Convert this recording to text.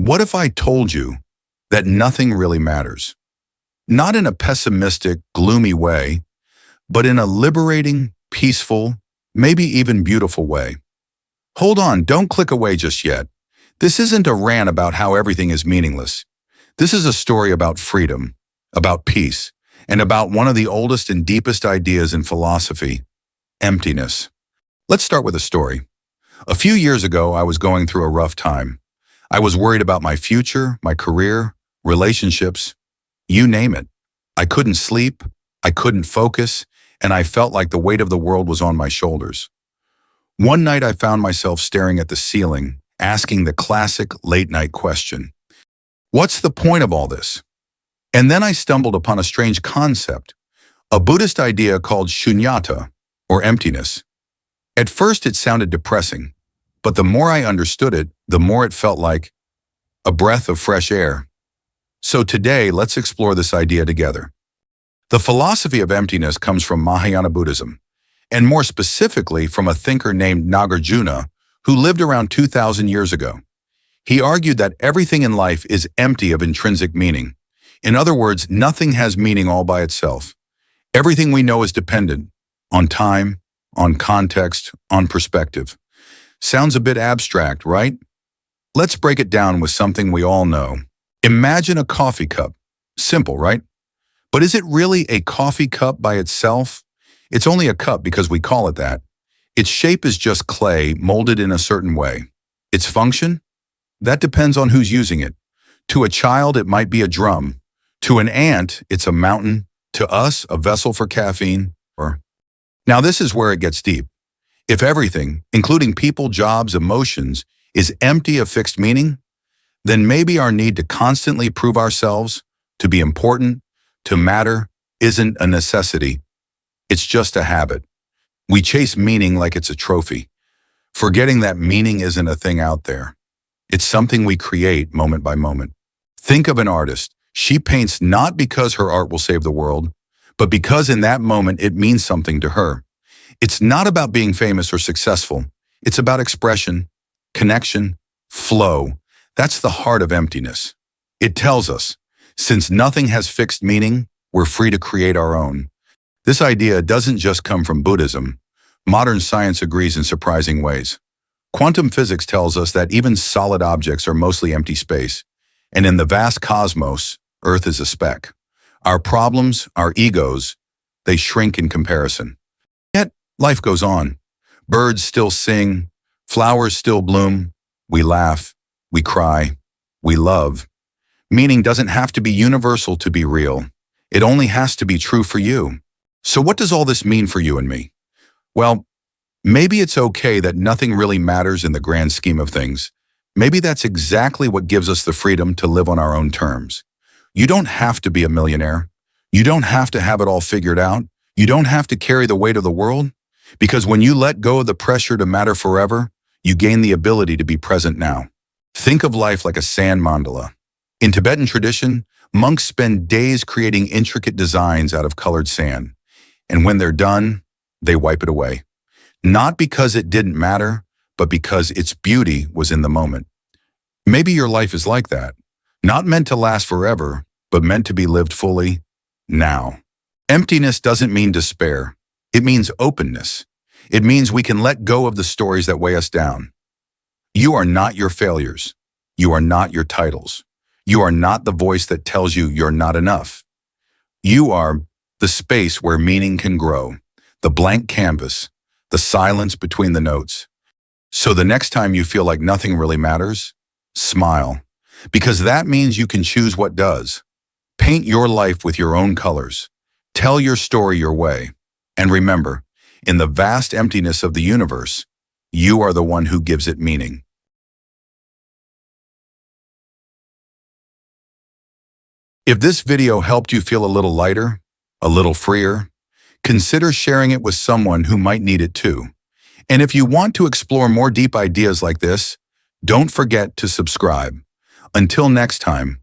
What if I told you that nothing really matters? Not in a pessimistic, gloomy way, but in a liberating, peaceful, maybe even beautiful way. Hold on, don't click away just yet. This isn't a rant about how everything is meaningless. This is a story about freedom, about peace, and about one of the oldest and deepest ideas in philosophy, emptiness. Let's start with a story. A few years ago, I was going through a rough time. I was worried about my future, my career, relationships, you name it. I couldn't sleep, I couldn't focus, and I felt like the weight of the world was on my shoulders. One night I found myself staring at the ceiling, asking the classic late-night question, what's the point of all this? And then I stumbled upon a strange concept, a Buddhist idea called Śūnyatā, or emptiness. At first it sounded depressing, but the more I understood it, the more it felt like a breath of fresh air. So today, let's explore this idea together. The philosophy of emptiness comes from Mahayana Buddhism, and more specifically from a thinker named Nagarjuna, who lived around 2,000 years ago. He argued that everything in life is empty of intrinsic meaning. In other words, nothing has meaning all by itself. Everything we know is dependent on time, on context, on perspective. Sounds a bit abstract, right? Let's break it down with something we all know. Imagine a coffee cup. Simple, right? But is it really a coffee cup by itself? It's only a cup because we call it that. Its shape is just clay molded in a certain way. Its function? That depends on who's using it. To a child, it might be a drum. To an ant, it's a mountain. To us, a vessel for caffeine. Now this is where it gets deep. If everything, including people, jobs, emotions, is empty of fixed meaning, then maybe our need to constantly prove ourselves, to be important, to matter, isn't a necessity. It's just a habit. We chase meaning like it's a trophy, forgetting that meaning isn't a thing out there. It's something we create moment by moment. Think of an artist. She paints not because her art will save the world, but because in that moment it means something to her. It's not about being famous or successful. It's about expression, connection, flow. That's the heart of emptiness. It tells us, since nothing has fixed meaning, we're free to create our own. This idea doesn't just come from Buddhism. Modern science agrees in surprising ways. Quantum physics tells us that even solid objects are mostly empty space. And in the vast cosmos, Earth is a speck. Our problems, our egos, they shrink in comparison. Yet, life goes on. Birds still sing, flowers still bloom, we laugh, we cry, we love. Meaning doesn't have to be universal to be real. It only has to be true for you. So what does all this mean for you and me? Well, maybe it's okay that nothing really matters in the grand scheme of things. Maybe that's exactly what gives us the freedom to live on our own terms. You don't have to be a millionaire. You don't have to have it all figured out. You don't have to carry the weight of the world. Because when you let go of the pressure to matter forever, you gain the ability to be present now. Think of life like a sand mandala. In Tibetan tradition, monks spend days creating intricate designs out of colored sand. And when they're done, they wipe it away. Not because it didn't matter, but because its beauty was in the moment. Maybe your life is like that. Not meant to last forever, but meant to be lived fully now. Emptiness doesn't mean despair. It means openness. It means we can let go of the stories that weigh us down. You are not your failures. You are not your titles. You are not the voice that tells you you're not enough. You are the space where meaning can grow, the blank canvas, the silence between the notes. So the next time you feel like nothing really matters, smile, because that means you can choose what does. Paint your life with your own colors. Tell your story your way. And remember, in the vast emptiness of the universe, you are the one who gives it meaning. If this video helped you feel a little lighter, a little freer, consider sharing it with someone who might need it too. And if you want to explore more deep ideas like this, don't forget to subscribe. Until next time,